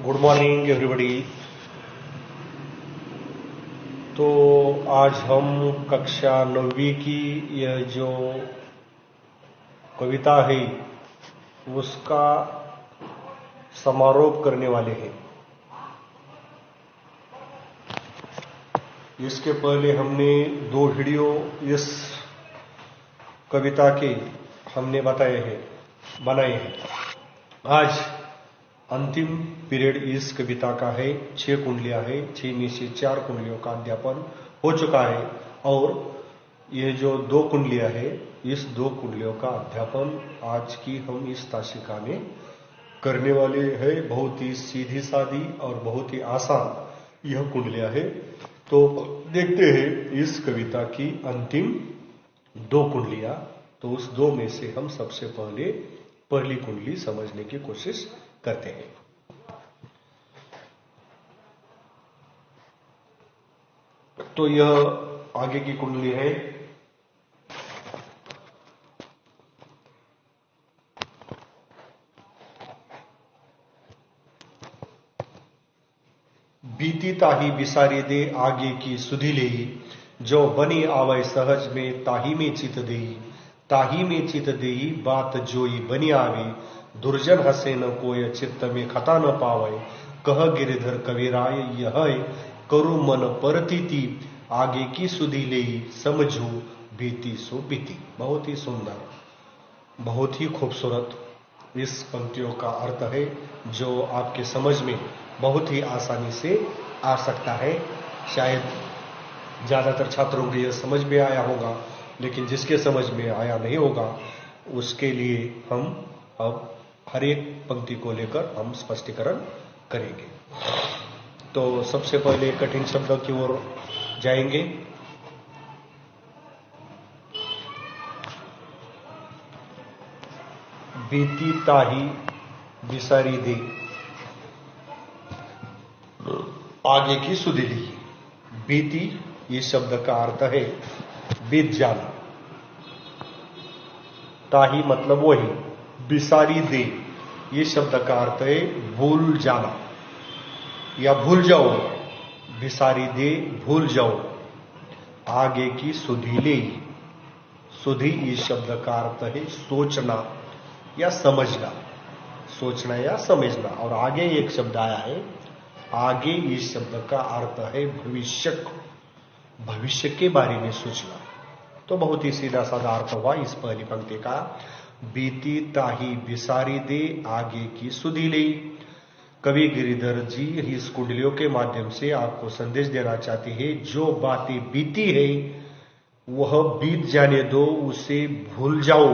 Good morning everybody. तो आज हम कक्षा 9वीं की यह जो कविता है उसका समारोप करने वाले हैं। इसके पहले हमने 2 वीडियो इस कविता के हमने बनाए हैं। आज अंतिम पीरियड इस कविता का है। 6 कुंडलियां है, 6 में से 4 कुंडलियों का अध्यापन हो चुका है और ये जो 2 कुंडलियां है, इस 2 कुंडलियों का अध्यापन आज की हम इस तासिका में करने वाले हैं। बहुत ही सीधी सादी और बहुत ही आसान यह कुंडलियां है। तो देखते हैं इस कविता की अंतिम 2 कुंडलियां। तो उस 2 में से हम सबसे पहले पहली कुंडली समझने की कोशिश करते हैं। तो यह आगे की कुंडली है। बीती ताही बिसारी दे आगे की सुधी लेही, जो बनी आवै सहज में ताही में चित देही, ताही में चित देही बात जोई बनी आवे, दुर्जन हसे न कोय चित्त में खता न पावे, कह गिरिधर कविराय यह करु मन परतीति, आगे की सुधी लेही समझू बीती सो बीती। बहुत ही सुंदर, बहुत ही खूबसूरत इस पंक्तियों का अर्थ है जो आपके समझ में बहुत ही आसानी से आ सकता है। शायद ज्यादातर छात्रों को यह समझ में आया होगा, लेकिन जिसके समझ में आया नहीं होगा उसके लिए हम अब हर एक पंक्ति को लेकर हम स्पष्टीकरण करेंगे। तो सबसे पहले कठिन शब्द की ओर जाएंगे। बीती ताही बिसारी दे, आगे की सुधी ली। बीती इस शब्द का अर्थ है बीत जाना। ताही मतलब वही, बिसारी दे ये शब्द का अर्थ है भूल जाना या भूल जाओ। बिसारी दे भूल जाओ, आगे की सुधी ले। सुधी इस शब्द का अर्थ है सोचना या समझना, सोचना या समझना। और आगे एक शब्द आया है, आगे इस शब्द का अर्थ है भविष्य, भविष्य के बारे में सोचना। तो बहुत ही सीधा साधा अर्थ हुआ इस पहली पंक्ति का। बीती ताही बिसारी दे आगे की सुधी ले। कवि गिरिधर जी इस कुंडलियों के माध्यम से आपको संदेश देना चाहते हैं, जो बातें बीती है वह बीत जाने दो, उसे भूल जाओ,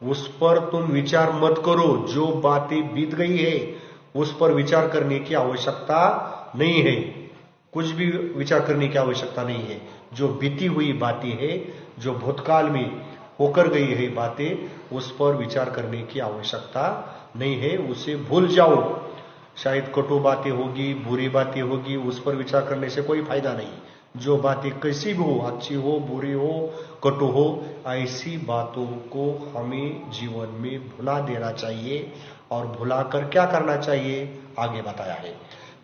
उस पर तुम विचार मत करो। जो बातें बीत गई है उस पर विचार करने की आवश्यकता नहीं है, कुछ भी विचार करने की आवश्यकता नहीं है। जो बीती हुई बातें है, जो भूतकाल में होकर गई है बातें, उस पर विचार करने की आवश्यकता नहीं है, उसे भूल जाओ। शायद कटु बातें होगी, बुरी बातें होगी, उस पर विचार करने से कोई फायदा नहीं। जो बातें कैसी भी हो, अच्छी हो, बुरी हो, कटु हो, ऐसी बातों को हमें जीवन में भुला देना चाहिए। और भुलाकर क्या करना चाहिए आगे बताया है।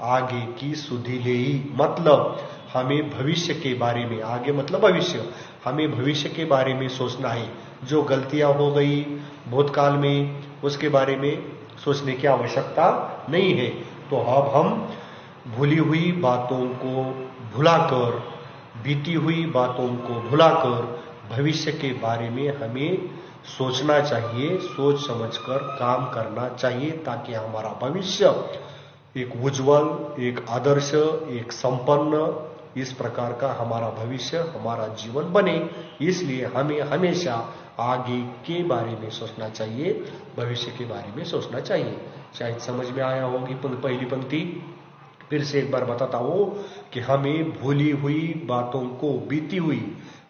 आगे की सुधी ले ही मतलब हमें भविष्य के बारे में, आगे मतलब भविष्य, हमें भविष्य के बारे में सोचना है। जो गलतियां हो गई भूतकाल में उसके बारे में सोचने की आवश्यकता नहीं है। तो अब हम भूली हुई बातों को भुलाकर, बीती हुई बातों को भुलाकर भविष्य के बारे में हमें सोचना चाहिए, सोच समझकर काम करना चाहिए, ताकि हमारा भविष्य एक उज्जवल, एक आदर्श, एक संपन्न, इस प्रकार का हमारा भविष्य, हमारा जीवन बने। इसलिए हमें हमेशा आगे के बारे में सोचना चाहिए, भविष्य के बारे में सोचना चाहिए। शायद समझ में आया होगी पहली पंक्ति। फिर से एक बार बताता हूं कि हमें भूली हुई बातों को,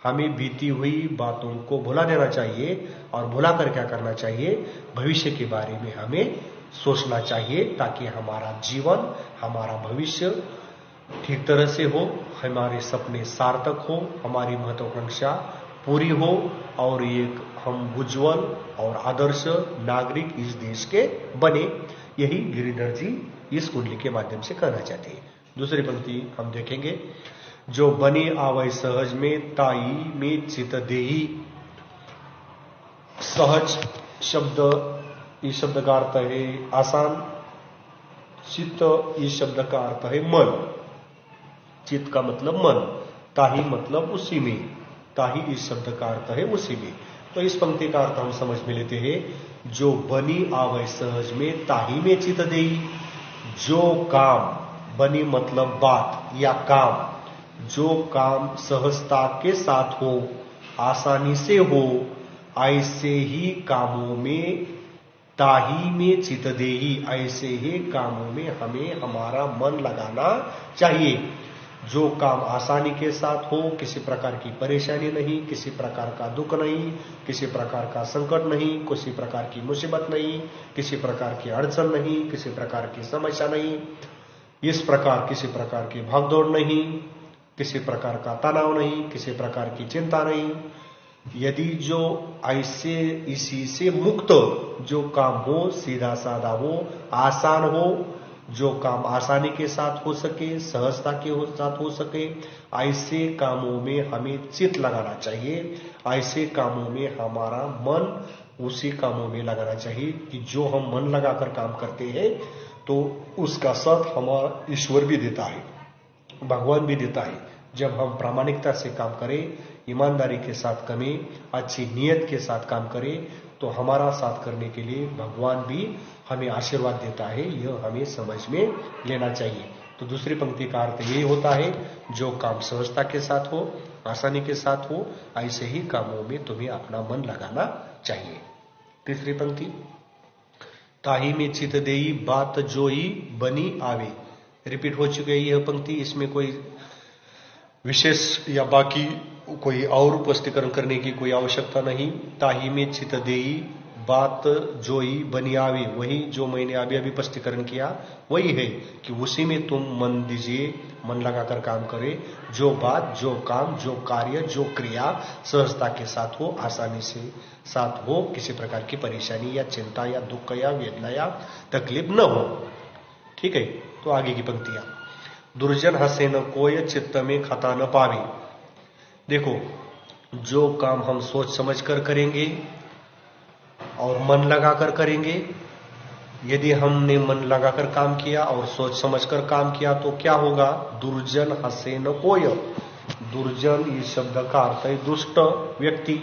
हमें बीती हुई बातों को भुला देना चाहिए। और भुला कर क्या करना चाहिए, भविष्य के बारे में हमें सोचना चाहिए, ताकि हमारा जीवन, हमारा भविष्य ठीक तरह से हो, हमारे सपने सार्थक हो, हमारी महत्वाकांक्षा पूरी हो और एक हम उज्जवल और आदर्श नागरिक इस देश के बने। यही गिरिधर जी इस कुंडली के माध्यम से कहना चाहते हैं। दूसरी पंक्ति हम देखेंगे, जो बनी आवै सहज में ताई में चित देही। सहज शब्द, इस शब्द का अर्थ है आसान। चित्त, इस शब्द का अर्थ है मन। चित्त का मतलब मन, ताही मतलब उसी में। ताही इस शब्द का अर्थ है उसी में। तो इस पंक्ति का अर्थ हम समझ में लेते हैं, जो बनी आवै सहज में ताही में चित देही। जो काम, बनी मतलब बात या काम, जो काम सहजता के साथ हो, आसानी से हो, ऐसे ही कामों में ताही में चित देही, ऐसे ही कामों में हमें हमारा मन लगाना चाहिए। जो काम आसानी के साथ हो, किसी प्रकार की परेशानी नहीं, किसी प्रकार का दुख नहीं, किसी प्रकार का संकट नहीं, किसी प्रकार की मुसीबत नहीं, किसी प्रकार की अड़चन नहीं, किसी प्रकार की समस्या नहीं, इस प्रकार किसी प्रकार की भागदौड़ नहीं, किसी प्रकार का तनाव नहीं, किसी प्रकार की चिंता नहीं। यदि जो ऐसे इसी से मुक्त जो काम हो, सीधा साधा हो, आसान हो, जो काम आसानी के साथ हो सके, सहजता के साथ हो सके, ऐसे कामों में हमें चित्त लगाना चाहिए। ऐसे कामों में हमारा मन उसी कामों में लगाना चाहिए कि जो हम मन लगाकर काम करते हैं तो उसका साथ हमारा ईश्वर भी देता है, भगवान भी देता है। जब हम प्रामाणिकता से काम करें, ईमानदारी के साथ करें, अच्छी नीयत के साथ काम करें, तो हमारा साथ करने के लिए भगवान भी हमें आशीर्वाद देता है। यह हमें समझ में लेना चाहिए। तो दूसरी पंक्ति का अर्थ यही होता है, जो काम सहजता के साथ हो, आसानी के साथ हो, ऐसे ही कामों में तुम्हें अपना मन लगाना चाहिए। तीसरी पंक्ति, ताही में चित देई बात जोई बनी आवे। रिपीट हो चुकी है यह पंक्ति, इसमें कोई विशेष या बाकी कोई और स्पष्टीकरण करने की कोई आवश्यकता नहीं। ताही में चित देई बात जोई बनी आवे, वही जो मैंने अभी अभी स्पष्टीकरण किया वही है कि उसी में तुम मन दीजिए, मन लगाकर काम करें। जो बात, जो काम, जो कार्य, जो क्रिया सहजता के साथ हो, आसानी से साथ हो, किसी प्रकार की परेशानी या चिंता या दुख या वेदना या तकलीफ न हो। ठीक है, तो आगे की पंक्तियां, दुर्जन हंसे न कोय चित्त में खता न पावे। देखो, जो काम हम सोच समझ कर करेंगे और मन लगाकर करेंगे, यदि हमने मन लगाकर काम किया और सोच समझकर काम किया तो क्या होगा? दुर्जन हंसे न कोय। दुर्जन इस शब्द का अर्थ है दुष्ट व्यक्ति।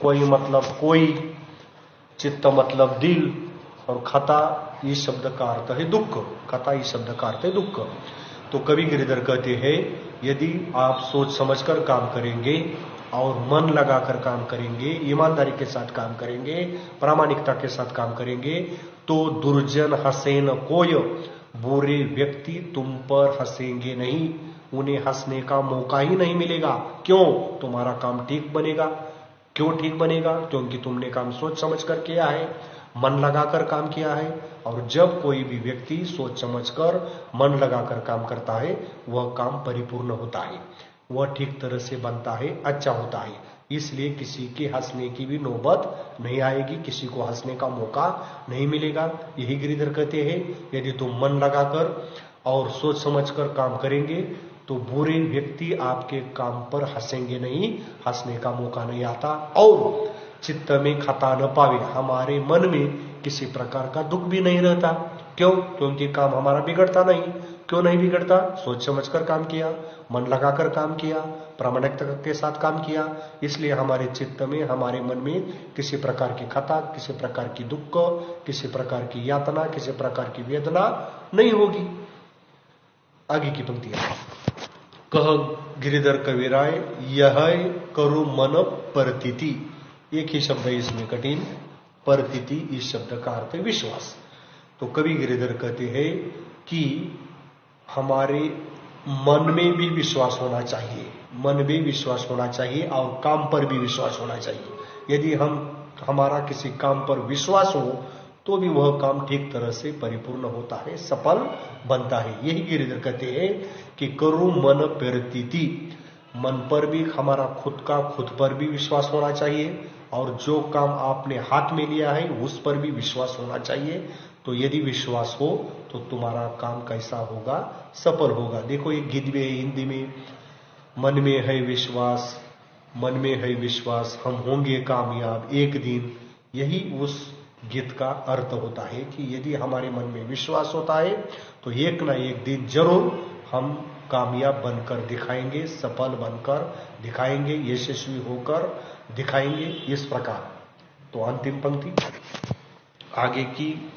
कोई मतलब कोई, चित्त मतलब दिल, और खता इस शब्द का अर्थ है दुख। खता इस शब्द का अर्थ है दुख। तो कवि गिरिधर कहते हैं, यदि आप सोच समझकर काम करेंगे और मन लगाकर काम करेंगे, ईमानदारी के साथ काम करेंगे, प्रामाणिकता के साथ काम करेंगे, तो दुर्जन हंसे न कोय, बुरे व्यक्ति तुम पर हंसेंगे नहीं, उन्हें हंसने का मौका ही नहीं मिलेगा। क्यों? तुम्हारा काम ठीक बनेगा। क्यों ठीक बनेगा? क्योंकि तुमने काम सोच समझ कर किया है, मन लगाकर काम किया है। और जब कोई भी व्यक्ति सोच समझकर मन लगाकर काम करता है, वह काम परिपूर्ण होता है, वह ठीक तरह से बनता है, अच्छा होता है। इसलिए किसी के हंसने की भी नौबत नहीं आएगी, किसी को हंसने का मौका नहीं मिलेगा। यही गिरिधर कहते हैं, यदि तुम मन लगाकर और सोच समझकर काम करेंगे तो बुरे व्यक्ति आपके काम पर हंसेंगे नहीं, हंसने का मौका नहीं आता। और चित्त में खता न पावे, हमारे मन में किसी प्रकार का दुख भी नहीं रहता। क्यों? क्योंकि काम हमारा बिगड़ता नहीं। क्यों नहीं बिगड़ता? सोच समझकर काम किया, मन लगाकर काम किया, प्रामाणिकता के साथ काम किया। इसलिए हमारे चित्त में, हमारे मन में किसी प्रकार की खता, किसी प्रकार की दुख, किसी प्रकार की यातना, किसी प्रकार की वेदना नहीं होगी। आगे की पंक्तियां, कह गिरिधर कविराय यह करु मन परतिति। एक ही शब्द है इसमें कठिन, परतिति इस शब्द का अर्थ है विश्वास। तो कवि गिरिधर कहते हैं कि हमारे मन में भी विश्वास होना चाहिए, मन में विश्वास होना चाहिए और काम पर भी विश्वास होना चाहिए। यदि हमारा किसी काम पर विश्वास हो तो भी वह काम ठीक तरह से परिपूर्ण होता है, सफल बनता है। यही गिरिधर कहते हैं कि करु मन परतिति, मन पर भी, हमारा खुद पर भी विश्वास होना चाहिए, और जो काम आपने हाथ में लिया है उस पर भी विश्वास होना चाहिए। तो यदि विश्वास हो तो तुम्हारा काम कैसा होगा, सफल होगा। देखो एक गीत में है हिंदी में, मन में है विश्वास, मन में है विश्वास, हम होंगे कामयाब एक दिन। यही उस गीत का अर्थ होता है कि यदि हमारे मन में विश्वास होता है तो एक ना एक दिन जरूर हम कामयाब बनकर दिखाएंगे, सफल बनकर दिखाएंगे, यशस्वी होकर दिखाएंगे। इस प्रकार तो अंतिम पंक्ति आगे की,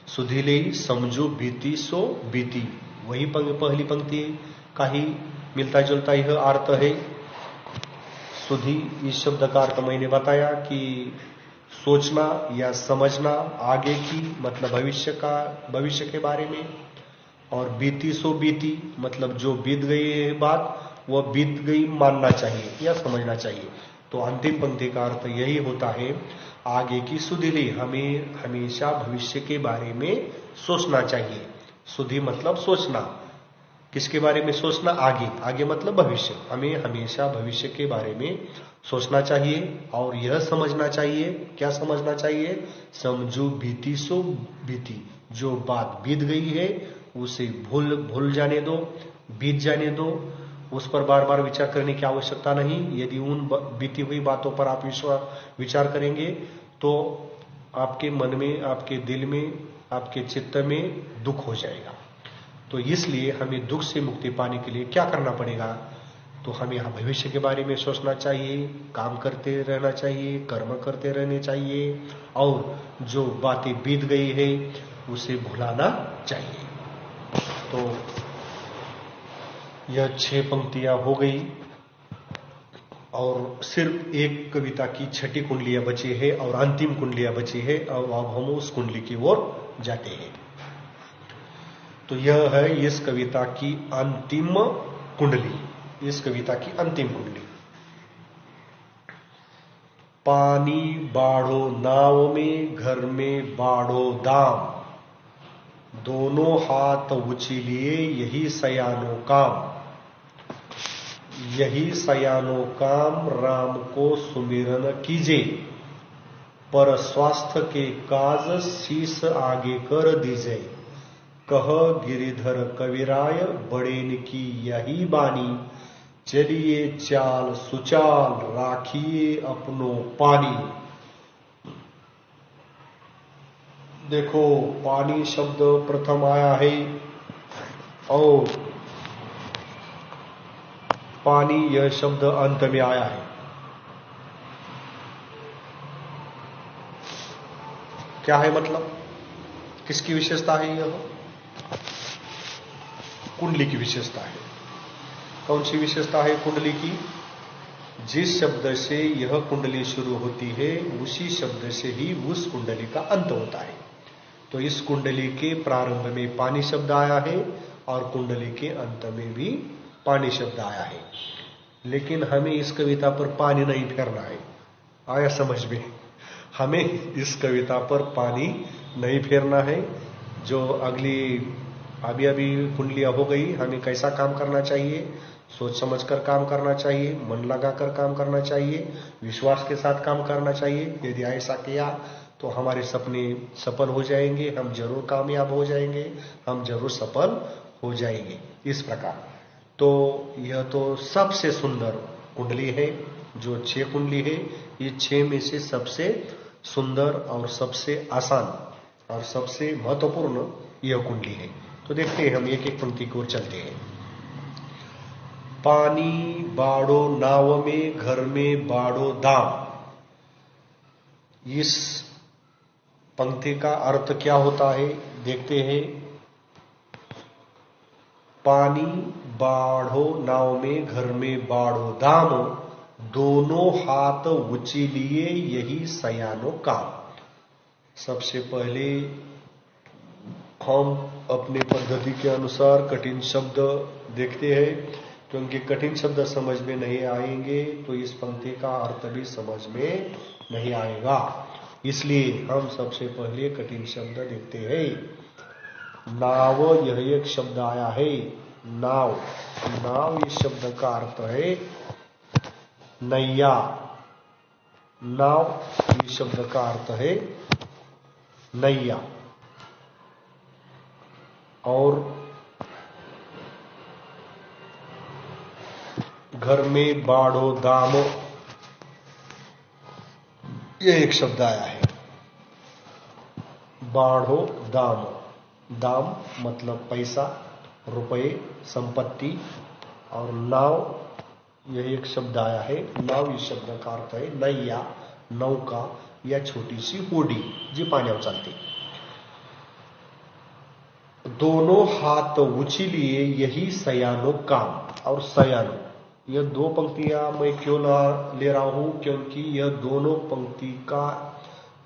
सुधीले समझो बीती सो बीती, वही पहली पंक्ति का ही मिलता जुलता यह अर्थ है। सुधी इस शब्द का अर्थ मैंने बताया कि सोचना या समझना आगे की, मतलब भविष्य के बारे में। और बीती सो बीती मतलब जो बीत गई है बात वह बीत गई मानना चाहिए या समझना चाहिए। तो अंतिम पंक्ति का अर्थ यही होता है, आगे की सुधीली, हमें हमेशा भविष्य के बारे में सोचना चाहिए। सुधी मतलब सोचना, किसके बारे में सोचना, आगे, आगे मतलब भविष्य। हमें हमेशा भविष्य के बारे में सोचना चाहिए और यह समझना चाहिए। क्या समझना चाहिए, समझो बीती सो बीती, जो बात बीत गई है उसे भूल जाने दो, बीत जाने दो, उस पर बार बार विचार करने की आवश्यकता नहीं। यदि उन बीती हुई बातों पर आप विचार करेंगे तो आपके मन में, आपके दिल में, आपके चित्त में दुख हो जाएगा। तो इसलिए हमें दुख से मुक्ति पाने के लिए क्या करना पड़ेगा, तो हमें यहाँ भविष्य के बारे में सोचना चाहिए, काम करते रहना चाहिए, कर्म करते रहने चाहिए और जो बातें बीत गई है उसे भुलाना चाहिए। तो यह 6 पंक्तियां हो गई और सिर्फ एक कविता की 6 कुंडलियां बची है और अंतिम कुंडलियां बची है। और अब हम उस कुंडली की ओर जाते हैं। तो यह है इस कविता की अंतिम कुंडली, इस कविता की अंतिम कुंडली। पानी बाढ़ो नाव में, घर में बाढ़ो दाम, दोनों हाथ उछलिए यही सयानो काम, यही सयानो काम राम को सुमिरन कीजे, पर स्वास्थ्य के काज शीश आगे कर दीजे, कह गिरिधर कविराय बड़ेन की यही बानी, चलिए चाल सुचाल राखिए अपनो पानी। देखो पानी शब्द प्रथम आया है और पानी यह शब्द अंत में आया है। क्या है मतलब, किसकी विशेषता है यह, कुंडली की विशेषता है। कौन सी विशेषता है कुंडली की, जिस शब्द से यह कुंडली शुरू होती है उसी शब्द से ही उस कुंडली का अंत होता है। तो इस कुंडली के प्रारंभ में पानी शब्द आया है और कुंडली के अंत में भी पानी शब्द आया है। लेकिन हमें इस कविता पर पानी नहीं फेरना है, आया समझ में, हमें इस कविता पर पानी नहीं फेरना है। जो अगली अभी कुंडलियां हो गई, हमें कैसा काम करना चाहिए, सोच समझकर काम करना चाहिए, मन लगाकर काम करना चाहिए, विश्वास के साथ काम करना चाहिए। यदि ऐसा किया तो हमारे सपने सफल हो जाएंगे, हम जरूर कामयाब हो जाएंगे, हम जरूर सफल हो जाएंगे। इस प्रकार तो यह तो सबसे सुंदर कुंडली है, जो 6 कुंडली है, ये 6 में से सबसे सुंदर और सबसे आसान और सबसे महत्वपूर्ण यह कुंडली है। तो देखते हैं, हम एक एक पंक्ति की ओर चलते हैं। पानी बाड़ो नाव में, घर में बाड़ो दाम। इस पंक्ति का अर्थ क्या होता है देखते हैं। पानी बाढ़ो नाव में, घर में बाढ़ो दाम, दोनों हाथ उछलिए यही सयानो काम। सबसे पहले हम अपने पद्धति के अनुसार कठिन शब्द देखते हैं, क्योंकि कठिन शब्द समझ में नहीं आएंगे तो इस पंक्ति का अर्थ भी समझ में नहीं आएगा। इसलिए हम सबसे पहले कठिन शब्द देखते हैं। नाव, यह एक शब्द आया है, नाव। नाव इस शब्द का अर्थ है नैया। नाव इस शब्द का अर्थ है नैया। और घर में बाढ़ो दामो, ये एक शब्द आया है। बाढ़ो दाम, दाम मतलब पैसा, रुपए, संपत्ति, और नाव, यह एक शब्द आया है। नाव इस शब्द का अर्थ है नैया, नौका या छोटी सी होडी जी पाण्यावर चालते। दोनों हाथ उछलिए यही सयानो काम, और सयानो, यह दो पंक्तियां मैं क्यों ले रहा हूं, क्योंकि यह दोनों पंक्ति का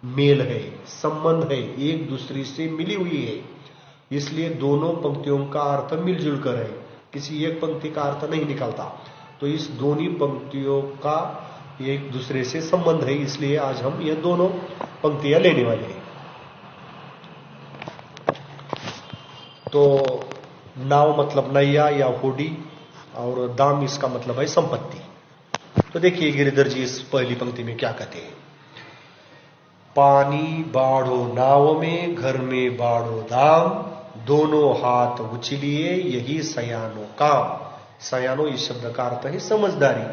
मेल है, संबंध है, एक दूसरे से मिली हुई है, इसलिए दोनों पंक्तियों का अर्थ मिलजुल कर है, किसी एक पंक्ति का अर्थ नहीं निकलता। तो इस दोनों पंक्तियों का एक दूसरे से संबंध है, इसलिए आज हम ये दोनों पंक्तियां लेने वाले हैं। तो नाव मतलब नैया या होडी, और दाम इसका मतलब है संपत्ति। तो देखिए गिरिधर जी इस पहली पंक्ति में क्या कहते हैं। पानी बाढ़ो नाव में, घर में बाढ़ो दाम, दोनों हाथ उछलिए यही सयानो काम। सयानो इस शब्द का अर्थ है समझदारी,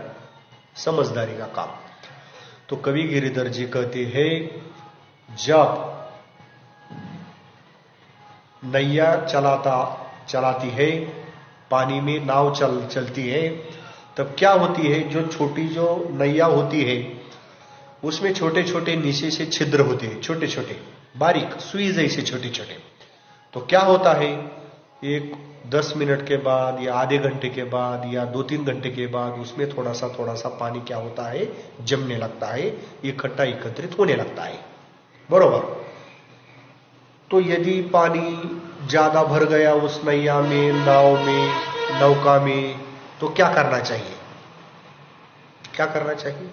समझदारी का काम। तो कवि गिरिधर जी कहते हैं, जब नैया चलाती है, पानी में नाव चलती है, तब क्या होती है, जो छोटी जो नैया होती है उसमें छोटे छोटे नीचे से छिद्र होते हैं, छोटे छोटे बारीक सुई जैसे छोटे छोटे। तो क्या होता है, एक 10 मिनट के बाद या आधे घंटे के बाद या 2-3 घंटे के बाद उसमें थोड़ा सा पानी क्या होता है, जमने लगता है, इकट्ठा एकत्रित होने लगता है, बरोबर। तो यदि पानी ज्यादा भर गया उस नैया में, नाव में, नौका में, तो क्या करना चाहिए, क्या करना चाहिए?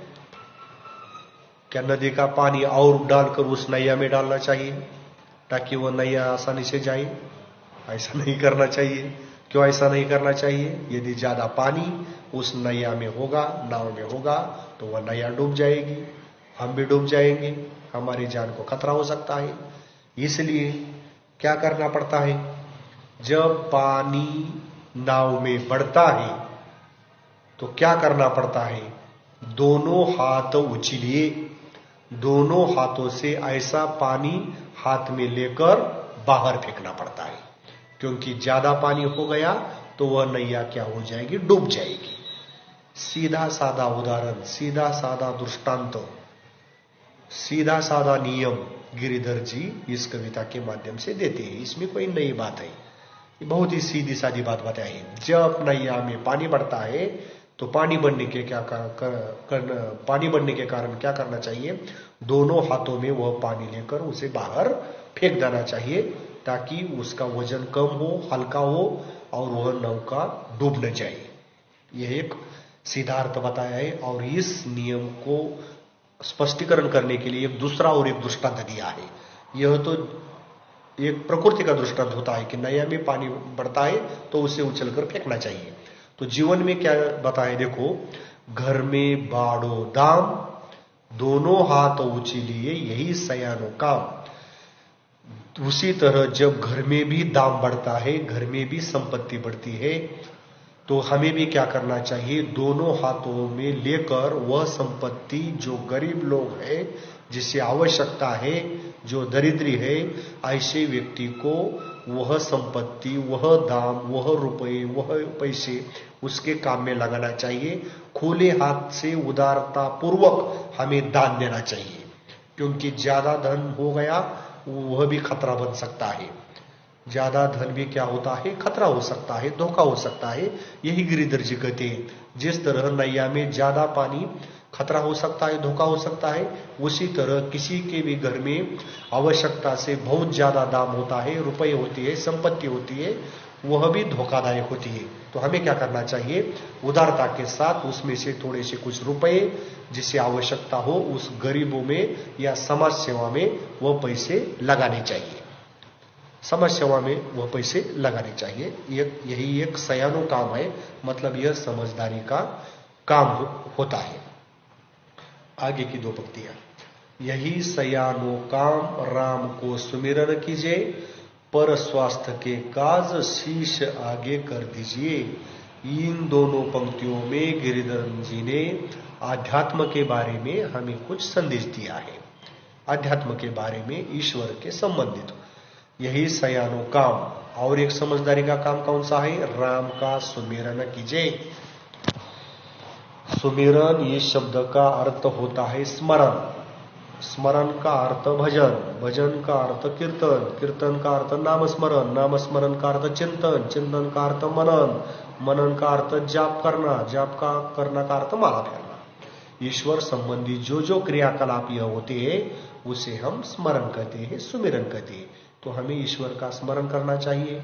क्या नदी का पानी और डालकर उस नैया में डालना चाहिए ताकि वो नैया आसानी से जाए? ऐसा नहीं करना चाहिए। क्यों ऐसा नहीं करना चाहिए? यदि ज्यादा पानी उस नैया में होगा, नाव में होगा, तो वह नैया डूब जाएगी, हम भी डूब जाएंगे, हमारी जान को खतरा हो सकता है। इसलिए क्या करना पड़ता है, जब पानी नाव में बढ़ता है तो क्या करना पड़ता है, दोनों हाथ उछलिए, दोनों हाथों से ऐसा पानी हाथ में लेकर बाहर फेंकना पड़ता है, क्योंकि ज्यादा पानी हो गया तो वह नैया क्या हो जाएगी, डूब जाएगी। सीधा साधा उदाहरण, सीधा साधा दृष्टांत, सीधा साधा नियम गिरिधर जी इस कविता के माध्यम से देते हैं। इसमें कोई नई बात है, बहुत ही सीधी सादी बात बताई है। जब नैया में पानी बढ़ता है तो पानी बढ़ने के कारण क्या करना चाहिए, दोनों हाथों में वह पानी लेकर उसे बाहर फेंक देना चाहिए, ताकि उसका वजन कम हो, हल्का हो, और वह नौका डूब न जाए। यह एक सीधा अर्थ बताया है। और इस नियम को स्पष्टीकरण करने के लिए एक दूसरा और एक दृष्टांत दिया है। यह तो एक प्रकृति का दृष्टांत होता है कि नैया में पानी बढ़ता है तो उसे उछलकर फेंकना चाहिए। तो जीवन में क्या बताए, देखो, घर में बाढ़ो दाम, दोनों हाथ उछलिए यही सयानो काम। उसी तरह जब घर में भी दाम बढ़ता है, घर में भी संपत्ति बढ़ती है, तो हमें भी क्या करना चाहिए, दोनों हाथों में लेकर वह संपत्ति जो गरीब लोग हैं, जिसे आवश्यकता है, जो दरिद्री है, ऐसे व्यक्ति को वह संपत्ति, वह दाम, वह रुपए, वह पैसे उसके काम में लगाना चाहिए। खुले हाथ से उदारता पूर्वक हमें दान देना चाहिए, क्योंकि ज्यादा धन हो गया वह भी खतरा बन सकता है। ज्यादा धन भी क्या होता है, खतरा हो सकता है, धोखा हो सकता है। यही गिरिधर जी कहते हैं, जिस तरह नैया में ज्यादा पानी खतरा हो सकता है, धोखा हो सकता है, उसी तरह किसी के भी घर में आवश्यकता से बहुत ज्यादा दाम होता है, रुपए होती है, संपत्ति होती है, वह भी धोखादायक होती है। तो हमें क्या करना चाहिए, उदारता के साथ उसमें से थोड़े से कुछ रुपए जिसे आवश्यकता हो उस गरीबों में या समाज सेवा में वह पैसे लगाने चाहिए, समाज सेवा में वह पैसे लगाने चाहिए। यही एक सयानो काम है, मतलब यह समझदारी का काम होता है। आगे की दो पंक्तियां, यही सयानो काम राम को सुमिरन कीजिए, पर स्वास्थ्य के काज शीश आगे कर दीजिए। इन दोनों पंक्तियों में गिरिधर जी ने आध्यात्म के बारे में हमें कुछ संदेश दिया है। आध्यात्म के बारे में ईश्वर के संबंधित यही सयानो काम। और एक समझदारी का काम कौन सा है? राम का सुमिरन कीजिए। सुमिरन ये शब्द का अर्थ होता है स्मरण, स्मरण का अर्थ भजन, भजन का अर्थ कीर्तन, कीर्तन का अर्थ नाम स्मरण, नाम स्मरण का अर्थ चिंतन, चिंतन का अर्थ मनन, मनन का अर्थ जाप करना, जाप का करना का अर्थ माला फेरना। ईश्वर संबंधी जो जो क्रियाकलाप यह होते हैं उसे हम स्मरण कहते हैं, सुमिरन कहते हैं। तो हमें ईश्वर का स्मरण करना चाहिए,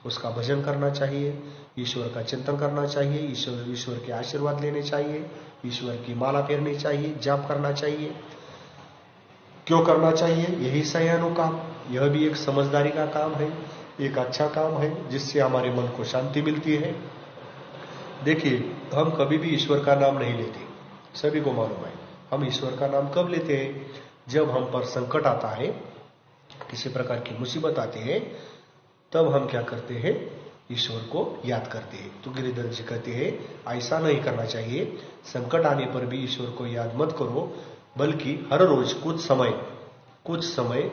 उसका भजन करना चाहिए, ईश्वर का चिंतन करना चाहिए, ईश्वर के आशीर्वाद लेने चाहिए, ईश्वर की माला फेरनी चाहिए, जाप करना चाहिए। क्यों करना चाहिए? यही सयानो काम। यह भी एक समझदारी का काम है, एक अच्छा काम है जिससे हमारे मन को शांति मिलती है। देखिए, हम कभी भी ईश्वर का नाम नहीं लेते, सभी को मालूम है। हम ईश्वर का नाम कब लेते हैं? जब हम पर संकट आता है, किसी प्रकार की मुसीबत आती है, तब हम क्या करते हैं? ईश्वर को याद करते हैं। तो गिरिधर जी कहते हैं ऐसा नहीं करना चाहिए। संकट आने पर भी ईश्वर को याद मत करो, बल्कि हर रोज कुछ समय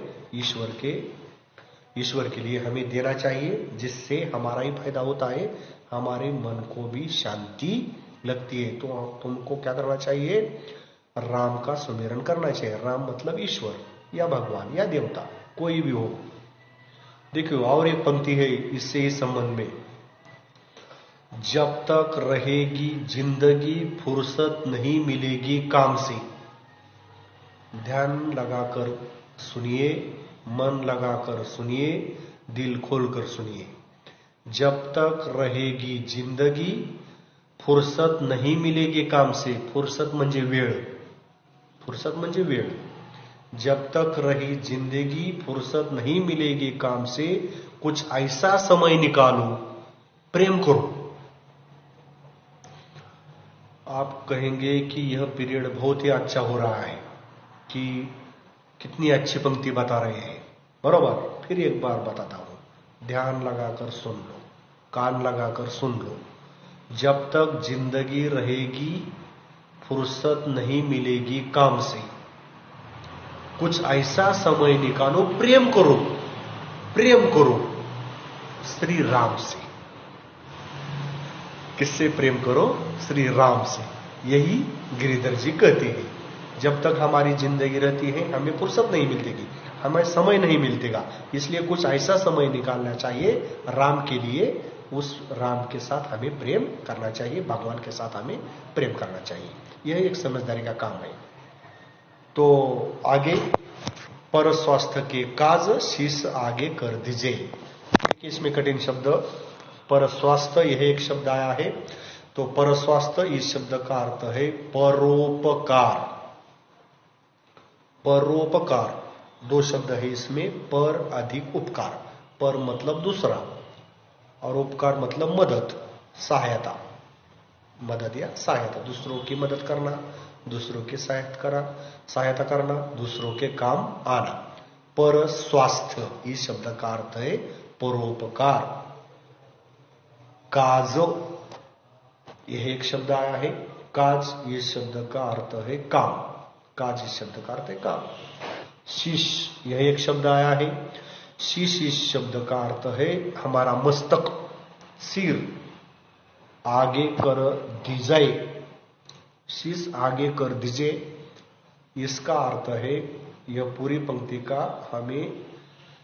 ईश्वर के लिए हमें देना चाहिए, जिससे हमारा ही फायदा होता है, हमारे मन को भी शांति लगती है। तो तुमको क्या करना चाहिए? राम का सुमिरन करना चाहिए। राम मतलब ईश्वर या भगवान या देवता, कोई भी हो। देखियो, और एक पंक्ति है इससे ही संबंध में, जब तक रहेगी जिंदगी फुर्सत नहीं मिलेगी काम से। ध्यान लगाकर सुनिए, मन लगाकर सुनिए, दिल खोलकर सुनिए। जब तक रहेगी जिंदगी फुर्सत नहीं मिलेगी काम से। फुर्सत म्हणजे वेळ, फुर्सत म्हणजे वेळ। जब तक रही जिंदगी फुर्सत नहीं मिलेगी काम से, कुछ ऐसा समय निकालो, प्रेम करो। आप कहेंगे कि यह पीरियड बहुत ही अच्छा हो रहा है, कि कितनी अच्छी पंक्ति बता रहे हैं, बरोबर। फिर एक बार बताता हूं, ध्यान लगाकर सुन लो, कान लगाकर सुन लो। जब तक जिंदगी रहेगी फुर्सत नहीं मिलेगी काम से, कुछ ऐसा समय निकालो, प्रेम करो, प्रेम करो श्री राम से। किससे प्रेम करो? श्री राम से। यही गिरिधर जी कहते हैं। जब तक हमारी जिंदगी रहती है हमें फुर्सत नहीं मिलती, हमें समय नहीं मिलतेगा, इसलिए कुछ ऐसा समय निकालना चाहिए राम के लिए। उस राम के साथ हमें प्रेम करना चाहिए, भगवान के साथ हमें प्रेम करना चाहिए। यह एक समझदारी का काम है। तो आगे, पर स्वास्थ्य के काज शीश आगे कर दीजिए। इसमें कठिन शब्द पर स्वास्थ्य, यह एक शब्द आया है। तो पर स्वास्थ्य इस शब्द का अर्थ है परोपकार। परोपकार, दो शब्द है इसमें, पर अधिक उपकार। पर मतलब दूसरा, और उपकार मतलब मदद, सहायता, मदद या सहायता, दूसरों की मदद करना, दूसरों की सहायता करना, दूसरों के काम आना। पर स्वास्थ्य इस शब्द का अर्थ है परोपकार। काज, यह एक शब्द आया है। काज इस शब्द का अर्थ है काम। काज इस शब्द का अर्थ है काम। शीश, यह एक शब्द आया है। शीश इस शब्द का अर्थ है हमारा मस्तक, सिर आगे कर दीजिए। शीश आगे कर दीजिए, इसका अर्थ है यह पूरी पंक्ति का हमें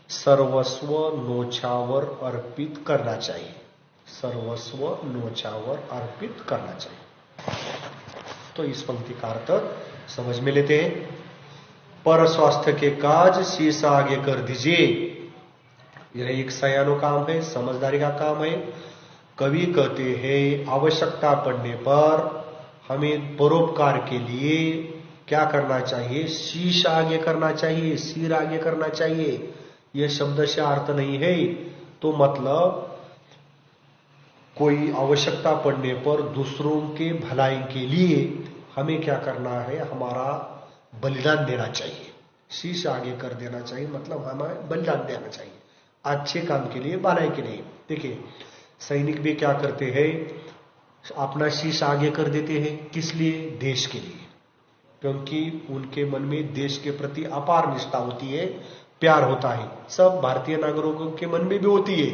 सर्वस्व नोछावर अर्पित करना चाहिए। सर्वस्व नोछावर अर्पित करना चाहिए। तो इस पंक्ति का अर्थ समझ में लेते हैं। पर स्वास्थ्य के काज शीश आगे कर दीजिए, यह एक सयानो काम है, समझदारी का काम है। कवि कहते हैं आवश्यकता पड़ने पर हमें परोपकार के लिए क्या करना चाहिए? शीश आगे करना चाहिए, सिर आगे करना चाहिए। यह शब्द से अर्थ नहीं है। तो मतलब कोई आवश्यकता पड़ने पर दूसरों के भलाई के लिए हमें क्या करना है? हमारा बलिदान देना चाहिए। शीश आगे कर देना चाहिए मतलब हमें बलिदान देना चाहिए। अच्छे काम के लिए, भलाई के लिए। देखिए सैनिक भी क्या करते हैं, अपना शीश आगे कर देते हैं, किस लिए? देश के लिए, क्योंकि उनके मन में देश के प्रति अपार निष्ठा होती है, प्यार होता है। सब भारतीय नागरिकों के मन में भी होती है,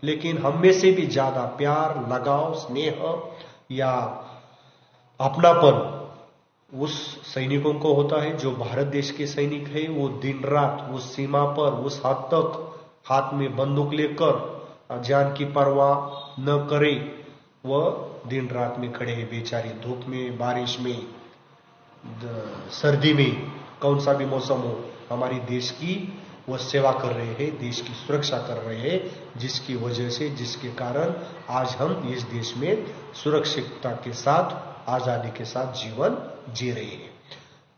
लेकिन हम में से भी ज्यादा प्यार, लगाव, स्नेह या अपनापन उस सैनिकों को होता है जो भारत देश के सैनिक है। वो दिन रात उस सीमा पर, उस हद तक हाथ में बंदूक लेकर जान की परवाह न करे, वह दिन रात में खड़े हैं बेचारे, धूप में, बारिश में, सर्दी में, कौन सा भी मौसम हो, हमारी देश की वो सेवा कर रहे हैं, देश की सुरक्षा कर रहे हैं, जिसकी वजह से, जिसके कारण आज हम इस देश में सुरक्षितता के साथ, आजादी के साथ जीवन जी रहे हैं।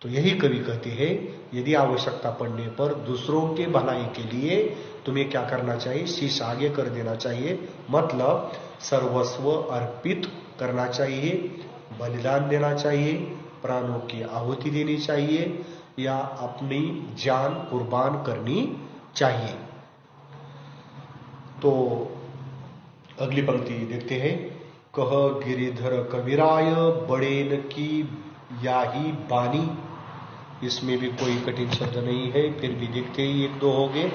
तो यही कवि कहते हैं, यदि आवश्यकता पड़ने पर दूसरों के भलाई के लिए तुम्हें क्या करना चाहिए? शीश आगे कर देना चाहिए, मतलब सर्वस्व अर्पित करना चाहिए, बलिदान देना चाहिए, प्राणों की आहुति देनी चाहिए, या अपनी जान कुर्बान करनी चाहिए। तो अगली पंक्ति देखते हैं, कह गिरिधर कविराय बड़ेन की याही बानी। इसमें भी कोई कठिन शब्द नहीं है, फिर भी देखते ही एक दो हो गए।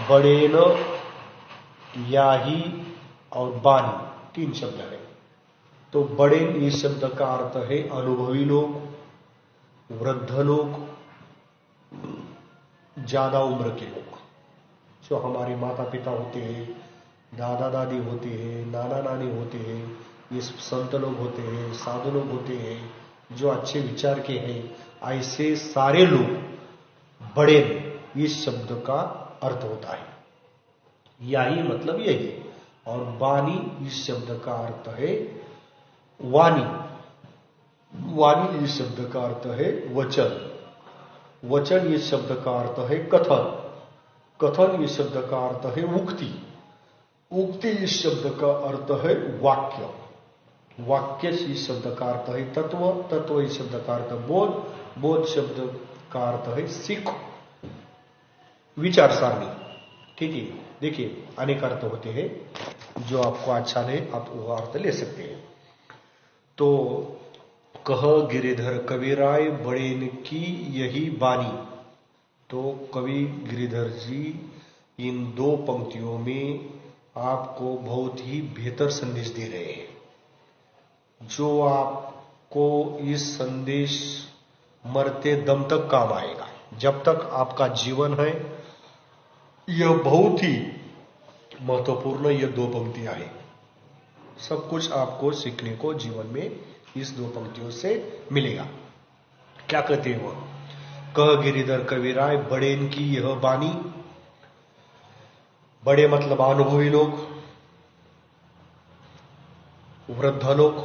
बड़ेन, याही और बानी, तीन शब्द है। तो बड़ेन इस शब्द का अर्थ है अनुभवी लोग, वृद्ध लोग, ज्यादा उम्र के लोग, जो हमारे माता पिता होते हैं, दादा दादी होते हैं, नाना नानी होते हैं, ये संत लोग होते हैं, साधु लोग होते हैं, जो अच्छे विचार के हैं, ऐसे सारे लोग बड़े, इस शब्द का अर्थ होता है। यही मतलब यही। और बानी इस शब्द का अर्थ है वाणी। वाणी इस शब्द का अर्थ है वचन। वचन इस शब्द का अर्थ है कथन। कथन इस शब्द का अर्थ है उक्ति। उक्ति इस शब्द का अर्थ है वाक्य। वाक्य इस शब्द का अर्थ है तत्व। तत्व इस शब्द का अर्थ बोध। बोध शब्द का अर्थ है सीख, विचार सारणी। ठीक है, देखिए अनेक अर्थ होते हैं, जो आपको अच्छा लगे आप वो अर्थ ले सकते हैं। तो कह गिरिधर कविराय बड़ेन की यही बानी। तो कवि गिरिधर जी इन दो पंक्तियों में आपको बहुत ही बेहतर संदेश दे रहे हैं, जो आपको इस संदेश मरते दम तक काम आएगा। जब तक आपका जीवन है, यह बहुत ही महत्वपूर्ण ये दो पंक्तियां हैं। सब कुछ आपको सीखने को जीवन में इस दो पंक्तियों से मिलेगा। क्या कहते हैं वह? कह गिरिधर कविराय बड़ेन की यह बानी। बड़े मतलब अनुभवी लोग, वृद्ध लोग,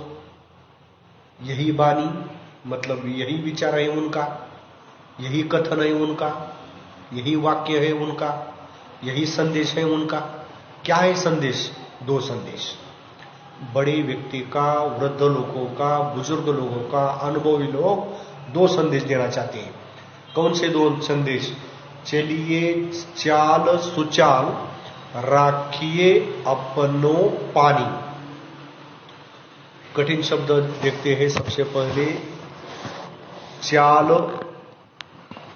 यही बानी मतलब यही विचार है उनका, यही कथन है उनका, यही वाक्य है उनका, यही संदेश है उनका। क्या है संदेश? दो संदेश, बड़े व्यक्ति का, वृद्ध लोगों का, बुजुर्ग लोगों का, अनुभवी लोग दो संदेश देना चाहते हैं। कौन से दो संदेश? चलिए चाल सुचाल राखिए अपनो पानी। कठिन शब्द देखते हैं। सबसे पहले चाल,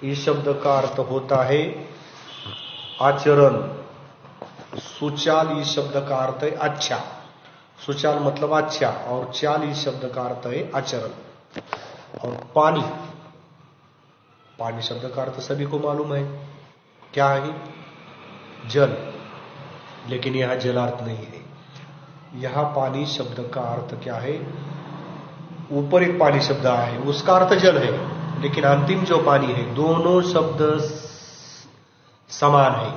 इस शब्द का अर्थ होता है आचरण। सुचाल इस शब्द का अर्थ है अच्छा। सुचाल मतलब अच्छा, और चाल इस शब्द का अर्थ है आचरण। और पानी, पानी शब्द का अर्थ सभी को मालूम है, क्या है? जल। लेकिन यह जलार्थ नहीं है। यह पानी शब्द का अर्थ क्या है? ऊपर एक पानी शब्द आया है, उसका अर्थ जल है, लेकिन अंतिम जो पानी है, दोनों शब्द समान है,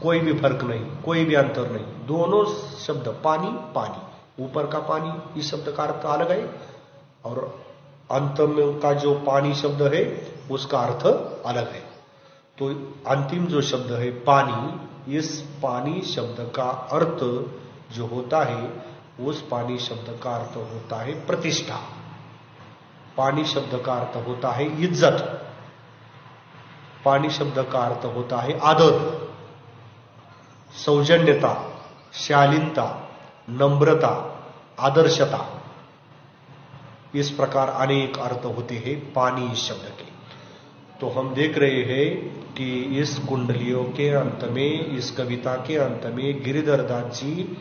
कोई भी फर्क नहीं, कोई भी अंतर नहीं। दोनों शब्द पानी पानी, ऊपर का पानी इस शब्द का अर्थ अलग है, और अंत में का जो पानी शब्द है उसका अर्थ अलग है। तो अंतिम जो शब्द है पानी, इस पानी शब्द का अर्थ जो होता है, उस पानी शब्द का अर्थ होता है प्रतिष्ठा। पानी शब्द का अर्थ होता है इज्जत। पानी शब्द का अर्थ होता है आदर। सौजन्यता, शालीनता, नम्रता, आदर्शता, इस प्रकार अनेक अर्थ होते हैं पानी इस शब्द के। तो हम देख रहे हैं कि इस कुंडलियों के अंत में, इस कविता के अंत में गिरिधर दास जी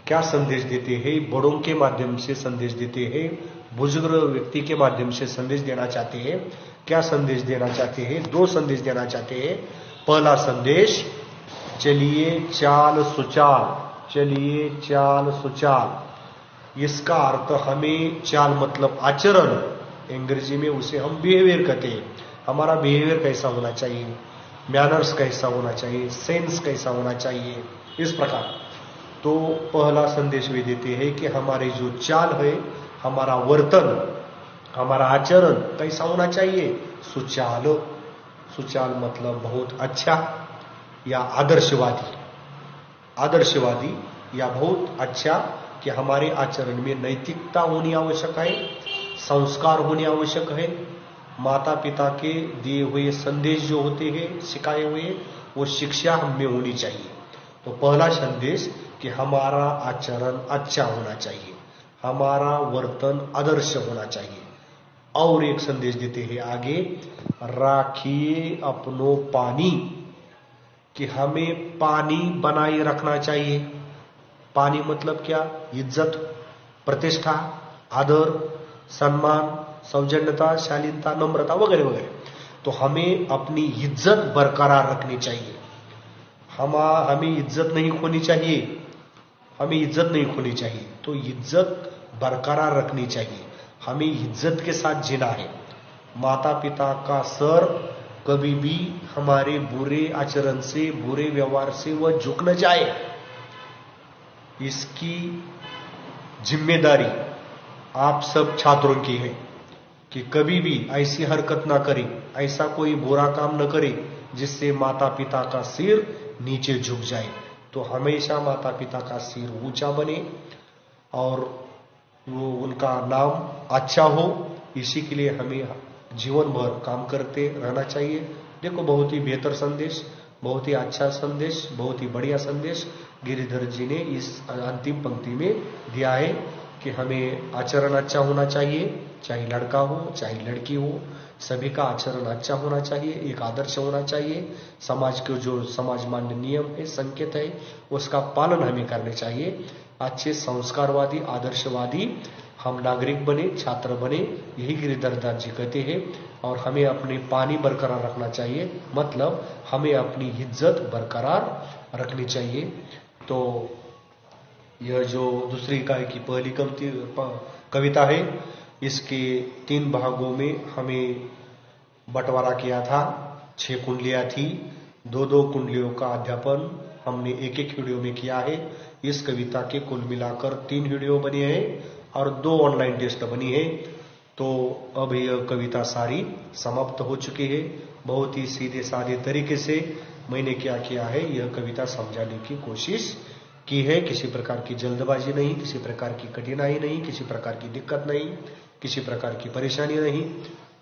क्या संदेश देते हैं, बड़ों के माध्यम से संदेश देते हैं, बुजुर्ग व्यक्ति के माध्यम से संदेश देना चाहते हैं। क्या संदेश देना चाहते हैं? दो संदेश देना चाहते हैं। पहला संदेश, चलिए चाल सुचाल, चलिए चाल सुचाल। इसका अर्थ हमें, चाल मतलब आचरण, अंग्रेजी में उसे हम बिहेवियर कहते हैं। हमारा बिहेवियर कैसा होना चाहिए, मैनर्स कैसा होना चाहिए, सेंस कैसा होना चाहिए, इस प्रकार। तो पहला संदेश वे देते हैं कि हमारी जो चाल है, हमारा वर्तन, हमारा आचरण कैसा होना चाहिए, सुचाल। सुचाल मतलब बहुत अच्छा या आदर्शवादी, आदर्शवादी या बहुत अच्छा, कि हमारे आचरण में नैतिकता होनी आवश्यक है, संस्कार होने आवश्यक है, माता पिता के दिए हुए संदेश जो होते हैं, सिखाए हुए, वो शिक्षा हम में होनी चाहिए। तो पहला संदेश कि हमारा आचरण अच्छा होना चाहिए, हमारा वर्तन आदर्श होना चाहिए। और एक संदेश देते हैं आगे, राखिए अपनो पानी, कि हमें पानी बनाए रखना चाहिए। पानी मतलब क्या? इज्जत, प्रतिष्ठा, आदर, सम्मान, सौजन्यता, शालीनता, नम्रता वगैरह वगैरह। तो हमें अपनी इज्जत बरकरार रखनी चाहिए। हमें इज्जत नहीं खोनी चाहिए, हमें इज्जत नहीं खोनी चाहिए। तो इज्जत बरकरार रखनी चाहिए, हमें इज्जत के साथ जीना है। माता पिता का सर कभी भी हमारे बुरे आचरण से, बुरे व्यवहार से वह झुक न जाए, इसकी जिम्मेदारी आप सब छात्रों की है कि कभी भी ऐसी हरकत ना करें, ऐसा कोई बुरा काम न करें जिससे माता पिता का सिर नीचे झुक जाए। तो हमेशा माता पिता का सिर ऊंचा बने और वो उनका नाम अच्छा हो, इसी के लिए हमें जीवन भर काम करते रहना चाहिए। देखो, बहुत ही बेहतर संदेश, बहुत ही अच्छा संदेश, बहुत ही बढ़िया संदेश गिरिधर जी ने इस अंतिम पंक्ति में दिया है कि हमें आचरण अच्छा होना चाहिए, चाहे लड़का हो चाहे लड़की हो, सभी का आचरण अच्छा होना चाहिए, एक आदर्श होना चाहिए। समाज के जो समाज मान्य नियम है, संकेत है, उसका पालन हमें करने चाहिए। अच्छे संस्कारवादी, आदर्शवादी हम नागरिक बने, छात्र बने, यही गिरिधर दास जी कहते हैं। और हमें अपनी पानी बरकरार रखना चाहिए, मतलब हमें अपनी इज्जत बरकरार रखनी चाहिए। तो यह जो दूसरी इकाई की पहली कविता है, इसके 3 भागों में हमें बंटवारा किया था। 6 कुंडलियां थी, 2-2 कुंडलियों का अध्यापन हमने एक वीडियो में किया है। इस कविता के कुल मिलाकर 3 वीडियो बने हैं और 2 ऑनलाइन टेस्ट बनी है। तो अब यह कविता सारी समाप्त हो चुकी है। बहुत ही सीधे साधे तरीके से मैंने क्या किया है, यह कविता समझाने की कोशिश की है। किसी प्रकार की जल्दबाजी नहीं, किसी प्रकार की कठिनाई नहीं, किसी प्रकार की दिक्कत नहीं, किसी प्रकार की परेशानी नहीं।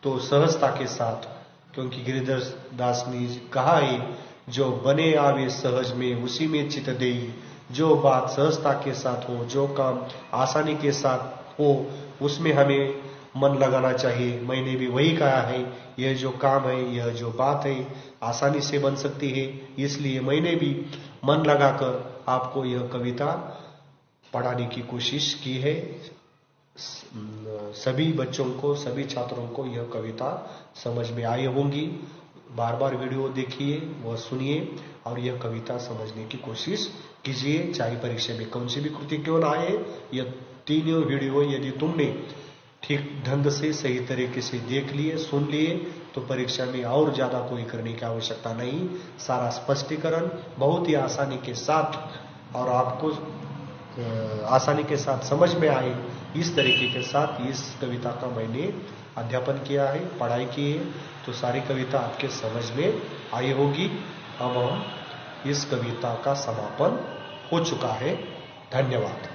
तो सहजता के साथ, क्योंकि गिरिधर दास ने कहा है, जो बने आवे सहज में उसी में चित देई। जो बात सहजता के साथ हो, जो काम आसानी के साथ हो, उसमें हमें मन लगाना चाहिए। मैंने भी वही कहा है, यह जो काम है, यह जो बात है, आसानी से बन सकती है। इसलिए मैंने भी मन लगाकर आपको यह कविता पढ़ाने की कोशिश की है। सभी बच्चों को, सभी छात्रों को यह कविता समझ में आई होंगी। बार बार वीडियो देखिए व सुनिए और यह कविता समझने की कोशिश कीजिए, चाहे परीक्षा में कौन सी भी कृति क्यों ना आए। यह 3 वीडियो यदि तुमने ठीक ढंग से, सही तरीके से देख लिए, सुन लिए, तो परीक्षा में और ज्यादा कोई करने की आवश्यकता नहीं। सारा स्पष्टीकरण बहुत ही आसानी के साथ और आपको आसानी के साथ समझ में आए, इस तरीके के साथ इस कविता का मैंने अध्यापन किया है, पढ़ाई की है। तो सारी कविता आपके समझ में आई होगी। अब हम इस कविता का समापन हो चुका है। धन्यवाद।